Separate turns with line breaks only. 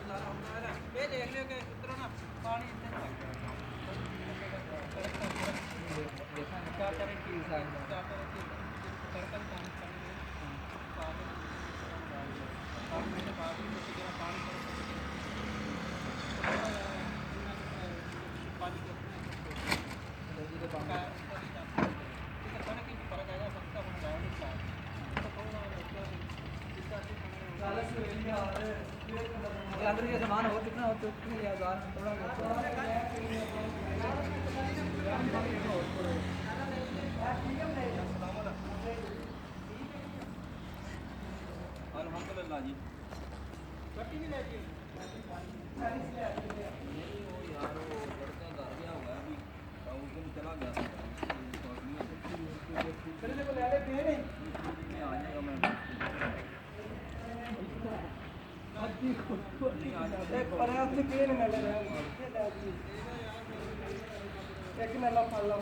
ये देख लियो कि उधरों ना पानी इतने क्या करें कि क्या करें कि सर्कल पानी पानी में पानी अंदर ये सामान हो कितना हो तो कितने हजार थोड़ा अल्हम्दुलिल्लाह जी छुट्टी भी ले ली यार वो लड़का घर गया हुआ है अभी उस दिन चला गया था चलने को ले ले पे नहीं मैं आ जाएगा मैं एक पर्याप्त से पेन न ले एक नला फल ला